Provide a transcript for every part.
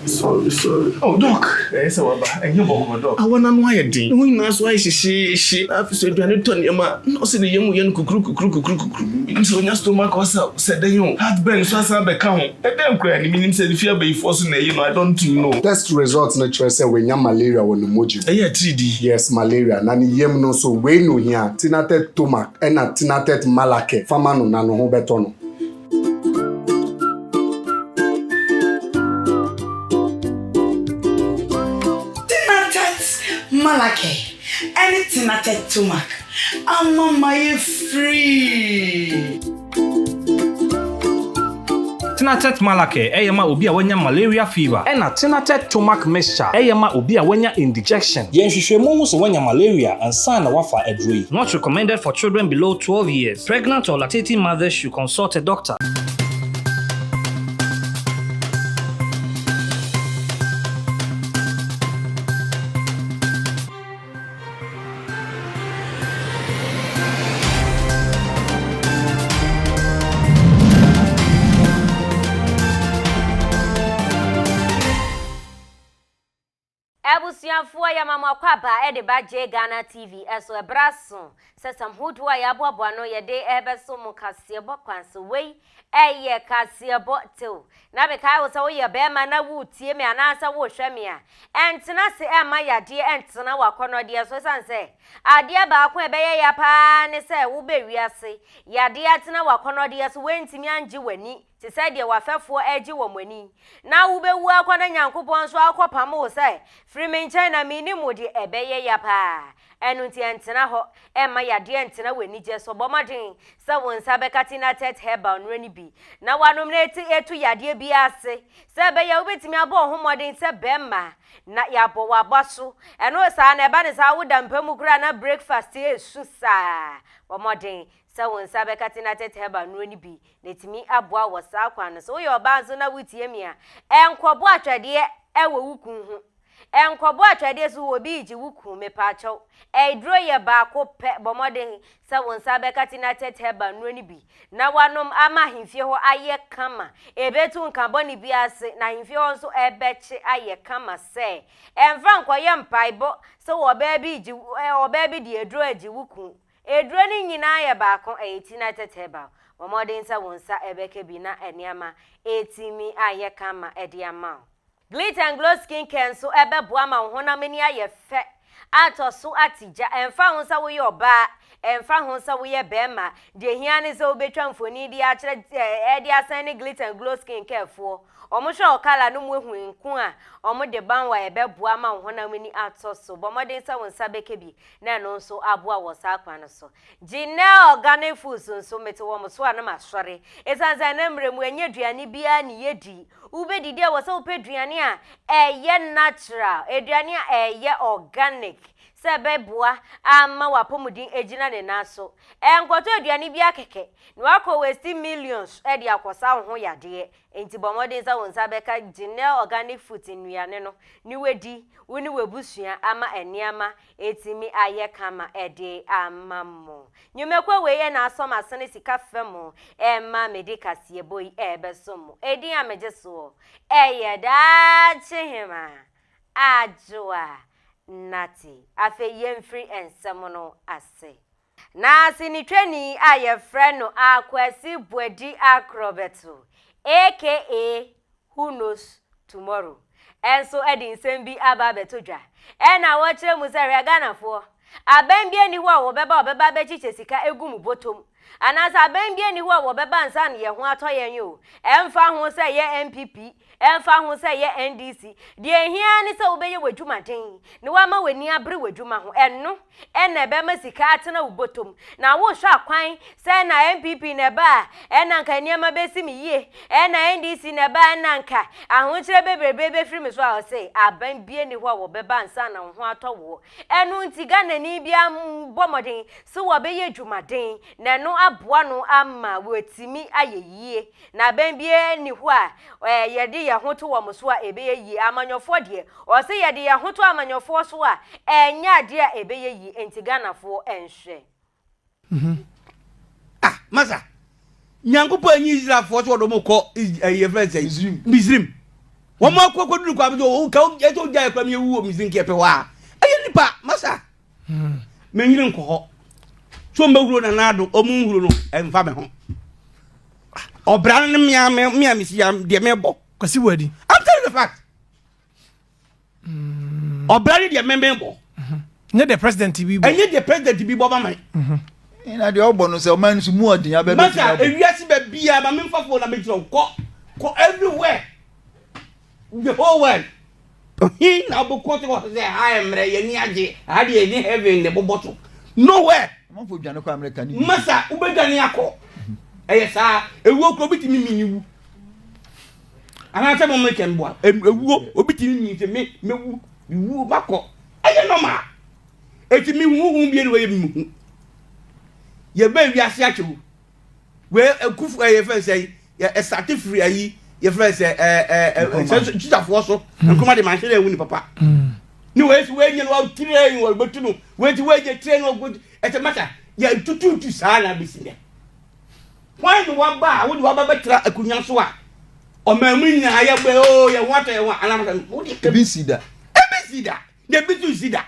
Sorry. Oh, Doc. Yes, and you walk, Doc. I want to know why you did. When that's why she have said, "Do I turn your man?" No, see the young cook. So your stomach was up. Said the young husband, so I become. And then crying. Meaning said, if you be forcing, I don't know. Test results natural say when you malaria when emoji. Yeah, 3D. Yes, malaria. Nani yem no so we no here. Tinatet tomac and a tinatet malake. Fama no nano ho betono. Malake, anything at Tumac. I'm on my free. Tinatet malake eyema obi a wanya malaria fever ena tinatet tomac mixture eyema obi a wanya indigestion yen hwehwemu hu so wanya malaria and sign na wafa adroi. Not recommended for children below 12 years. Pregnant or lactating mothers should consult a doctor. Abusianfo ya mama kwaba e de ba je Ghana TV eso ebraso sesam hudu ya boabo no ye de ebeso mu kase bo kwanso wei eye kase bo tew na be kai wo se wo ye be ma na wu tie me anasa wo hwe me a entina se e ma ya de entina wakono de so sanse ade ba ko e be ye ya pa ne se wo be wiase ya de atina wakono de so wentimi anje wani ti say de wafefo agi wo mani na wo be wu akwana nyankopon so akopam wo say free me China minimum de ebeye ya pa enu ti entina ho e ma ya de entina wani je so bomaden se won sa be katina tet herbal no ni bi na wanom na etu ya de bi ase se be ya obetimi abo homodin se be ma na ya bo wa boso enu sa na eba ne sa woda mpamu kura na breakfast e susa bomaden se won sa be katina tet herbal no ni bi netimi aboa wo sa kwan so yo ba zo na wutie mi a enkobo atwede e wo wukun hu enkobo atwade so obi ji wuku mepacho edro ye ba ko pe bomoden se won sa be katina teteba no ni bi na wanom ama himfie ho aye kama ebetu nkaboni bi ase na himfie ho so ebeche aye kama se enfra nkoye mpaibo so oba bi ji oba bi di edro aji wuku edro ni nyina ye ba ko etina teteba bomoden se won sa ebeke bi na eniama etimi aye kama ediama Glitter and glow skin can so ebe boama hona meni aye fe atoso atija emfa honsa wo ye oba emfa honsa wo ye bema de hia ne so betwa mfoni di a kire e di asan ne glitter and glow skin careful omo hwe okala no mu ehu nku a omo de banwa ebe boama hona meni atoso bomodin sa wonsa beke bi na no so aboa wo sa kwan so Gina organic foods so mete wo mo so ana masore esanza na mremu enye duane bia ne yedi ube didi wo so peduane a eye natural eduane a eye organic sebeboa ama wapomudin ejina ne naso enkoto eduane bia keke ni wako waste millions e dia akosa ho yade enti bomodin sa wonsa beka Gina organic food nuane no ni wedi woni webusua ama eniama etimi aye kama ede amamo nyumekwa weye na asoma sene sika femo ema medikasi boy ebesomo edi amejeso eye da chihima ajwa nati afe yemfri ensemono ase na sinitweni aye freno akwasi bwedi akrobeto aka who knows tomorrow enso edi nsembi aba betodwa ena wo kire mu se Ghana fo aban bia ni ho a wo beba be chiche sika egum botom anasa aban bia ni ho a wo beba nsa ne ye ho atoye yo emfa ho se ye MPP emfa ho se ye NDC de ehia ni se obeye wadwumaden ni wa ma wani abre wadwuma ho enno ena be ma sika atena ubotom na wo hwa akwan se na MPP ne ba ena nka niam be si mi ye ena NDC ne ba ena nka ahonkyere bebrebe firi mi so a se aban bia ni ho a wo beba nsa na ho atowo enu nti Ghana ni bia bomoden so wo be ye dwumaden na no aboa no ama wotimi ayeyie na ban bia ni ho a yede ye hoto wo mo a ebe ye amanyofo de o se yede ye hoto amanyofo so a enya de a ebe ye enti Ghanafo enhwe Masa Nyankopon anyi Israelfo so do mo ko ye friends Misrim wo ma ko duru kwa bi o ka o je to ja kwa mi wu o mi zinke pe wa aye nipa masa me nyire nko ho so mbawuro na nado o mu huro no emfa me ho obran ne mia mi si am de me bo kwasi wadi I'm telling the fact obran de me bo nye the president bi bo enye the president bi bo ba man ina de ogbo no se o man su mu odin ya be be masa ewiase ba bia ba me mfafo na me tro ko everywhere the whole world he na bo ko to say I am re ye ni age ade ye ni heaven the boboto nowhere mo fo dwane ko America ni masa ubedwane akọ sa ewu okro bitimi miniwu ana se mo make mboa ewu obitimi ni se mewu wu bakọ eye normal etimi wu bi ene we mu ye ba wiase achewu we akufu ye fe say ye start free ayi ye fe say chitafo so nkoma de man hye ewu ni papa ni we nye no train wo betu no we je train wo good et matter ye tutu sana bisinde why do one ba wo do one ba tra akunya so a o ma mu nya ya gbe o ye wato ye wa anam wo di ebisida de bitu sida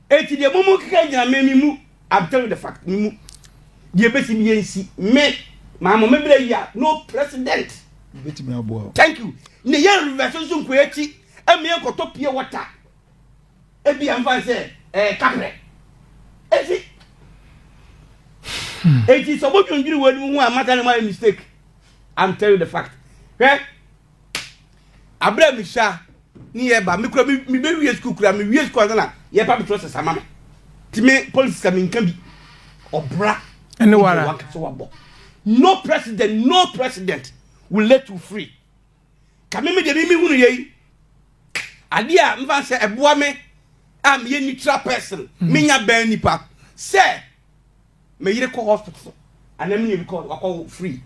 eti de mumu kika nya memi mu I'm telling the fact mu de besi mi yensi me ma mo mebra ya no president beti me abo thank you ne ye reverse so nko eti emi enkoto pie water ebi amfa se kapre eti eti so bo dwonjiri wani hu amata na my mistake I'm telling the fact abra mi sha ni ye ba mi kura mi be wie school kura mi wie school na ye pa betro sesa mama ti me police ka mi nkan bi obra ene wara no president will let you free kame me de mi hunu ye ade a mfa se eboa me am ye neutral person me nya ban nipa say me yire ko hospital and me be call akọ free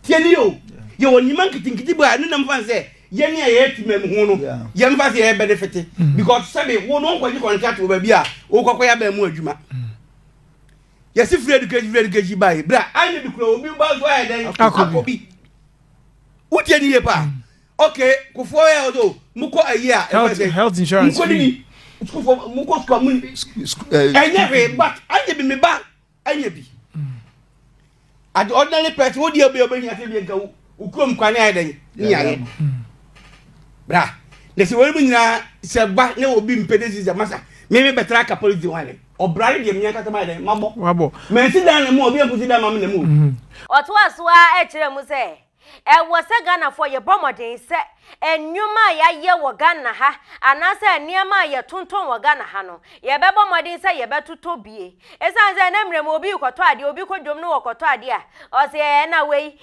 tieni yo ye woni man kitinkiti ba anu na mfa se ye ne ye ti mem hu no ye mfa se ye benefit because sabe wo no nkwaji contract wo ba bia wo kokọ ya ba mu adwuma ye si free education bai bra anya bi kura obi ba so ya den akobi utieni ye pa okay kufo ya odo muko ayi a health insurance muko ni kufo muko sko mu enya we but anya bi me ba anya bi ad ordinary person wo di obi nya te bi nka ukrom kwane ayi den ni aye bra le se wo mu nyina se ba ne obi mpedesi se masa me betra ka police wale obrare de mnya kata ma den mabo me si dan mu obi akusi dan ma me na mu oto asoa e kire mu se wo se Ghana for ye bomoden se enwuma ya ye wo Ghana ha anase niema ye tonton wo Ghana ha no ye be bomoden se ye betuto bie esan se na mrem obi koto ade obi kodwom no koto ade a o se na wei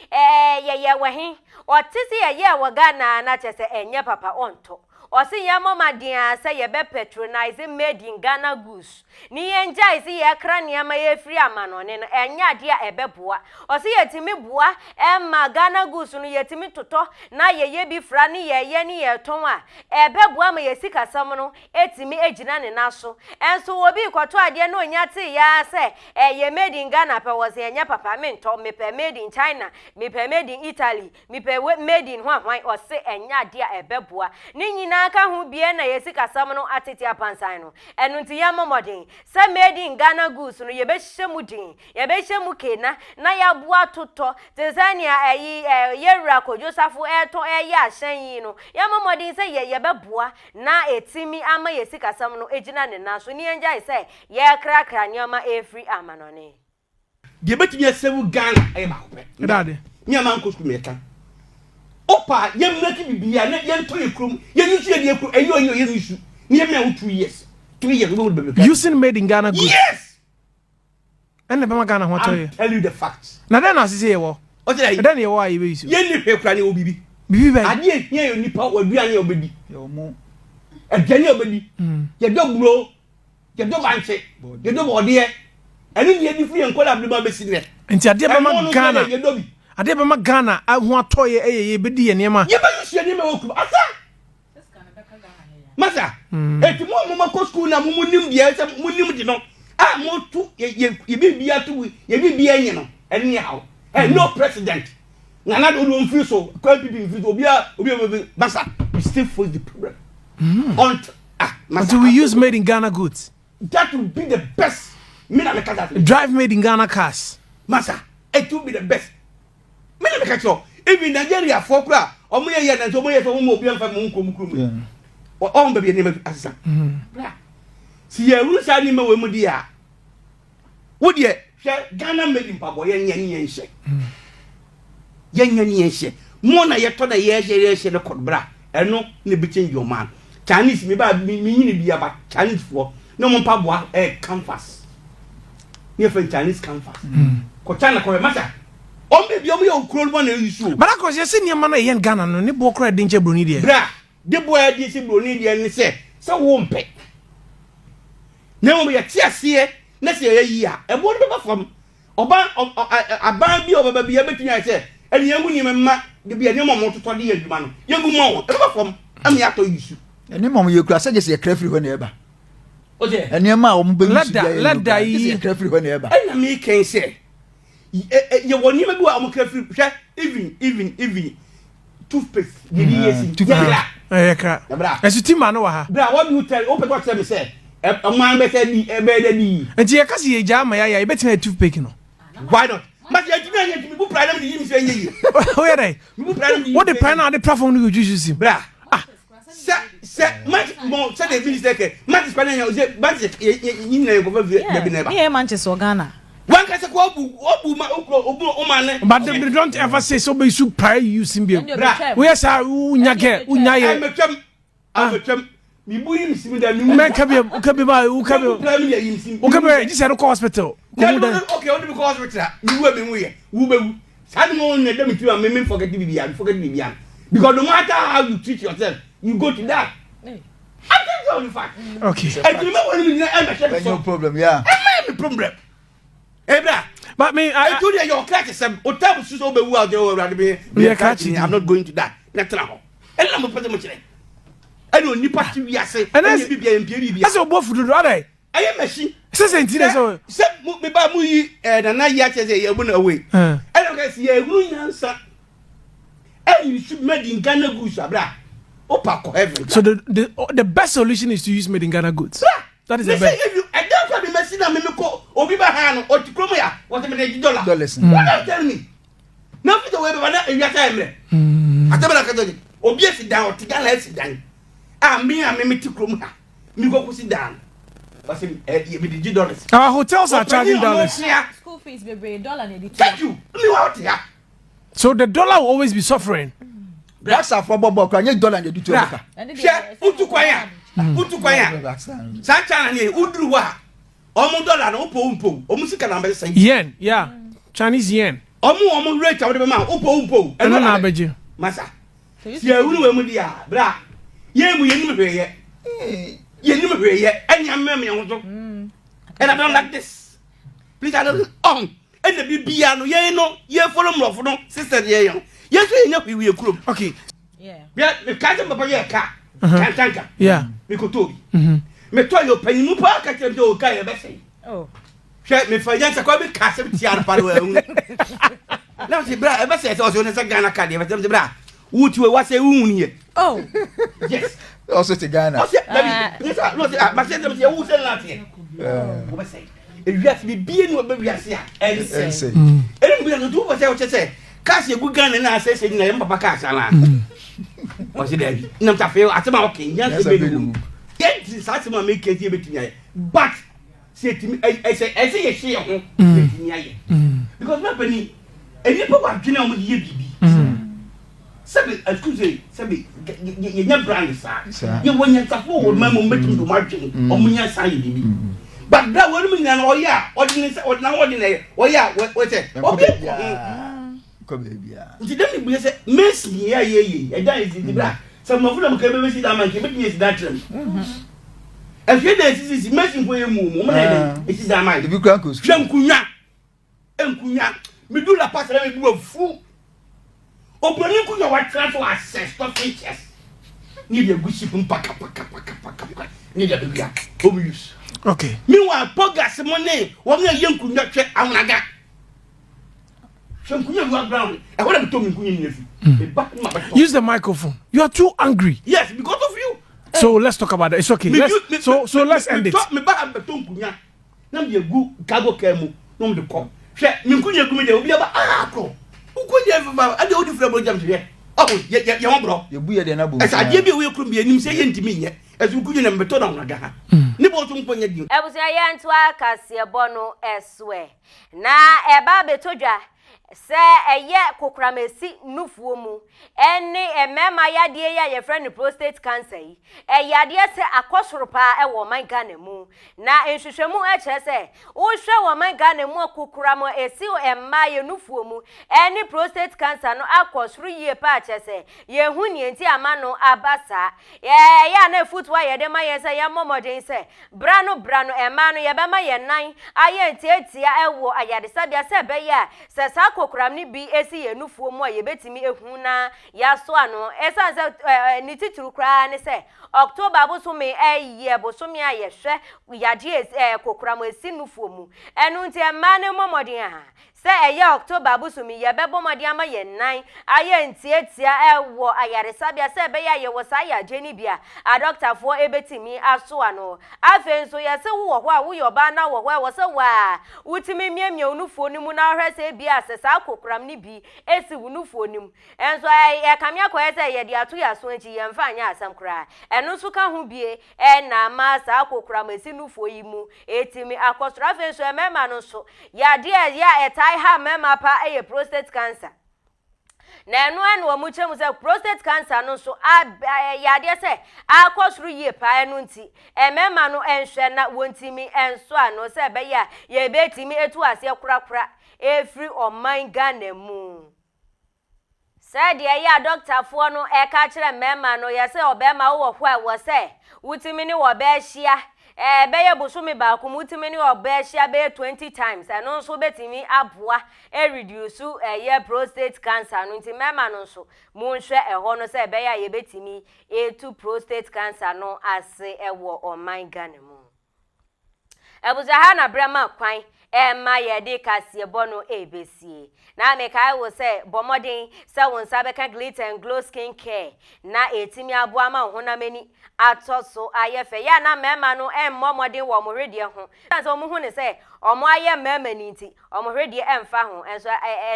ye wehin o tisi ye wo Ghana na chese enye papa onto o se ye mama dia se ye be patronize made in Ghana goods ni enja isi ye kra niema ye free amanone no enya ade a ebeboa o se ye timi boa ma Ghana goods no ye timi toto na ye bi fra ni ye ni ye ton a ebeboa ma ye sika sam no etimi ejina ne naso enso obi kwato ade no nya te ya se ye made in Ghana pe wo se enya papa mento me pe made in China me pe made in Italy me pe made in hwan o se enya ade a ebeboa ni nyina aka hu bie na ye sika sam no atete apansan no enu nti ya momodin se made in Ghana goods no ye be hyemu din ye be hyemu kena na ya bua toto Tanzania ye ra ko Joseph eto ya ahyan yi no ya momodin se ye be bua na etimi ama ye sika sam no ejina ne na so ni enja se ye krakra nyama free amanone de betimi asewu Ghana e ba ko pe dade nyama nko sku meka opa ye mleki bibia na ye nto ekrum ye nusu ye ekru eyo ye nusu ni ye me 2 years 3 years we would be using made in Ghana goods yes and the Ghana ho to ye tell you the facts na then asise ye wo o tell you then ye wo ayi be use ye ni hwekra ni obibi bibi ba ade ye nipa waduane obedi yo mo adwane obedi ye doburo ye dobanche ye dobode eni ye di free enkola abduma be sinre nti ade ba ma Ghana ade ba ma Ghana ho atoye ye bedi ye niema ye ba use niema woku asa masa eti mo mako school na mo nim dia se mo nim di no a mo tu ye bibia tu ye bibia nye no eni hawo no president Nana don't feel so. Quite people feel Obi Massa. We still face the problem. Until we use made in Ghana goods. That will be the best. Drive made in Ghana cars. Massa, it will be the best. Even Nigeria for cra, or me and so many of them from Munkum. Or on baby name as see a rules are name of Mudia. Would ye Ghana made in Pabo Yan shake. Yan shake. Mona yet told a year she the cobra, and no between your man. Chinese me by me be about Chinese for no more Pabwa a canvas. Near for Chinese canvas. Kochana for a matter. O maybe o crawl one issue. But of course, you see, your man in Ghana, no, ni boy cried danger Brunidi. Bra, the boy did see Brunidi and say, so won't pay. Now we are tears here, next year, and what about from Oban a band be over baby, everything I said, and young women, the be a new moment to 20 years, man. Young woman, ever from Amiato issue. And the moment you class, I just say a crafty whenever. Okay, and your mom, let that crafty whenever. And me can say. You won't even go out careful, even toothpaste. As you team, I know her. What you tell open what them say. A man better be a better be. And you can see a jam, I bet you had toothpick. Why not? But you can't be proud of you. Where are they? What the pen on the platform you use him? Bra. Much more said a minister. Much Spanish, but you never Manchester or Ghana. One can say, but they don't ever say so. Be so prior using beer. Where's our Unyake? I'm a chum. Me bully me that man can be just at a hospital. Okay, only because you will be we. I don't let them to a women forget me because no matter how you treat yourself, you go to that. I tell you the fact. Okay. I remember no problem, yeah. I have a problem. But me, I told you your class is some hotel shoes over who catching. I'm not going to that. That's now. And I'm a person. I don't need part to say, and I be as a both do I am machine. Says so. Set me by Mui and I yet as a woman away. I don't see a good answer. And you should make in Ghana goods, bra. Opa, heaven. So the best solution is to use made in Ghana goods. That is the best. I don't have a message. I'm going to go or be behind or to Chromia. What a $1 What tell me? Nothing to worry about in your time. I tell you, obviously down to Ghana sit down. I'm me to Chromia. Me go sit down. But $80. Our hotels are charging dollars. School fees be $1. Thank you. Me out here. So the dollar will always be suffering. That's a for Bob. Can you $1 and you do to America? Utukwaya. Sanchana ni udruwa. Omo dollar no umpo. Omo sika na mbese. Yen, yeah. Chinese yen. Omo rate awde be ma umpo. E no na abeje. Masa. Si ehuru we mu dia, bra. Ye mu yenim hweye. Yenim hweye. Anya mem ye ho so. And I don't like this. Please I don't on. And the bibia no ye no, ye follow mrofo no, sister ye yon. Yes we nya we kurom. Okay. Yeah. Me ka dem baba ye ka. Tanka. Yeah. Me kotobi. Me to yo panimu pa ka tem do ka ye be say. Oh. Hwe me fa yansa kwa be ka se tiar pa do ehun. Na se bra e be say so ne sa Ghana ka de be say bra. Wuti we wase wun ye. Oh. Yes. Also to Ghana. Also yes no say ma say dem say wu se la tie. Wo be say. E wiase bi bie no be wiase a. E say. E bi no do wo say o say kasi egu Ghana na say say na yem papa ka sala. What's it there? No, I feel at my okay. Yes, yes, I ma make it between. But say to me, I say, she because my penny, and you put what you know with you, BB. Sabi, excuse me, Sabi, you never brand sir. You want your support, my mom making the margin on my side, BB. But that would mean an ordinary, or now ordinary, what's it? Didn't we say, Miss, yeah, and that is the black. Some of them can see that man, can make that term. If you dance, this is messing for your moon, it is that mind. If you can't go, Shankuya, and Kuya, we do la pass and do a fool. Open you could what transfer access to features. Need a good ship and pack up. Need a big obvious. Okay. Meanwhile, Pogas money, one young Kuya check Amaga. Use the microphone. You are too angry. Yes, because of you. So let's talk about it. It's okay. So let's end it. Me ba beton kunya. Na me gu cargo kemu. No me de kom. Hwe me nkunya kumi de obi aba akro. Nkunya fa ade odi fra bro jam hwe. Oh, ye won bro. Ye bu ye de na bo. Esa ade bi we krum bi anim se ye ntimi nye. Esu nkunya na beton na unaga ha. Ni bo so mponya di. Ebusia ye nto akase bono eswe. Na eba betodwa se eye kokramesi nufuo mu ene emema yade ya ye friend prostate cancer yi yade se akosoro pa e wo man Ghana mu na enhwehwemu e kire se wo hwe wo man Ghana mu kokramo esi emma ye nufuo mu ene prostate cancer no akosoro yie pa kire se ye hu ni enti amano abasa ya na futwa ye de ma ye se ye momodin se brano emma no ye be ma ye nan aye enti etia e wo ayade sabia se be ya se kokram ni bi esi ye nufuo mu a ye betimi ehu na ya so ano esa se ni tituru kra ne se October abosome ye bosome a ye hwe yade kokram esi nufuo mu enu nti emma ne momodin ha se eye October abosome ye bebomodin ama ye nan aye ntietia ewo ayare sabia se be ya ye wo sa ya jeni bia a doctor fo ebetimi aso ano afenso ye se wo ho a wo yoba na wo ho wo se wa utimi miemie nufuo ni mu na hwe se bia se sa kokram ni bi esi wunufuo nim enso ye kamia ko ese ye dia to ya so anchi ye mfa anya asam kra enu so ka ho bie na ma sa kokram esi nufuo yi mu etimi akosra fenso emema no so ya dia ya etai ha mema pa eye prostate cancer na enu wo mu chemu se prostate cancer no so ya de se akosuru yie pa enu nti emema no enhwe na wontimi enso ano se be ya ye betimi etu ase kurakura efri oman Ghana mu said ya doctor fo no e ka kire mema no ye se obema wo hwa wo se wutimi ni wo be hia beye busumi ba ku mutimi ni oba hia be 20 times eno so betimi aboa reduce ye prostate cancer no nti mema no so munhwe eho no se be ya ye betimi etu prostate cancer no ase ewo oman Ghana mu ebuza ha na brema kwan ma ye de kase bono ebesie na me kai wo se bomodin se won sabe ka glitter and glow skin care na etimi aboa ma ho na mani atoso ayefe ya na mema no mmomodin wo mo redie ho so mo hu ne se omo aye mema ni nti omo redie emfa ho enso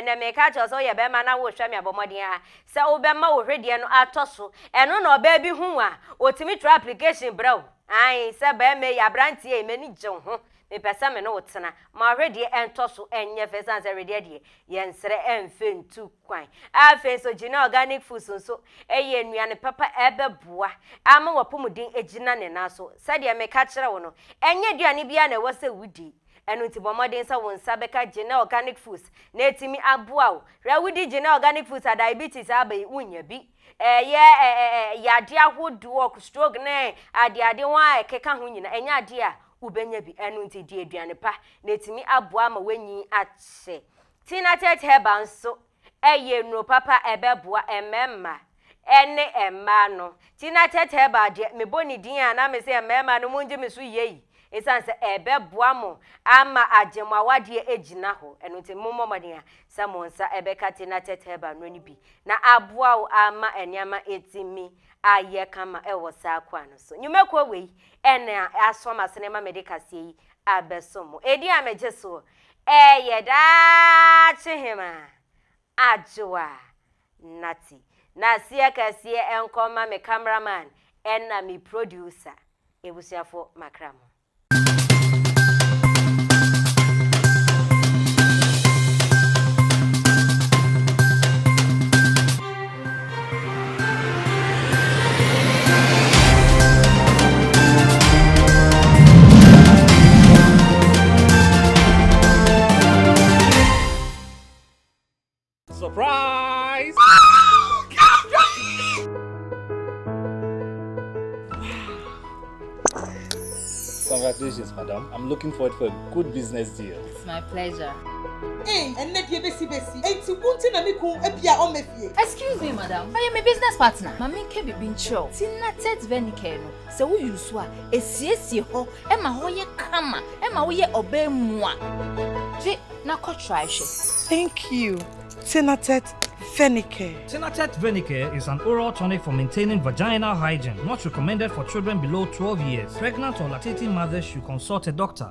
na me ka cho so ye be ma na wo hwa me abomodin a se wo be ma wo redie no atoso eno na oba bi hu a otimi try application bro ai se be me ya brantie e mani jon ho me pesa me no wotena ma redie entoso enye fesan se redie die yensre emfe ntu kwan afen so gina organic foods so eye nuane papa ebeboa ama wapomudin egina ne naso sade me ka kire wo no enye duane bia na wo se wudi enu nti bomodin sa won sabeka gina organic foods na etimi aboa wo ra wudi gina organic foods a diabetes abai unya bi yade ahodo stroke ne ade wa ekeka ho nyina enya ade a ubenya bi enu nti die aduane pa na etimi aboa ma wanyi ache Kinaata heba nso eye no papa ebeboa emema ene emma no Kinaata heba de meboni din ana me se emema no munje me so yeyi esanse ebeboa mo ama agema wade egina ho enu nti momomodin a samonsa ebeka Kinaata heba no ni bi na aboa o ama eniama etimi aye kama ewo sa kwa no so nyumekwa wei ene asoma sinema medicase yi abesomo edi amejeso yeda chihima ajwa nati na sia kasie enkoma me cameraman enna me producer ebusiafo makramo Surprise! Congratulations, madam. I'm looking forward for a good business deal. It's my pleasure. Excuse me, madam. I am a business partner. Mami ke be bin show. Kinaata venike no. Se wo use a esiesie ho, e ma ho ye kama, e ma wo ye obemua. Je na ko try she. Thank you. Tinatet Fenicare. Tinatet Venicare is an oral tonic for maintaining vaginal hygiene. Not recommended for children below 12 years. Pregnant or lactating mothers should consult a doctor.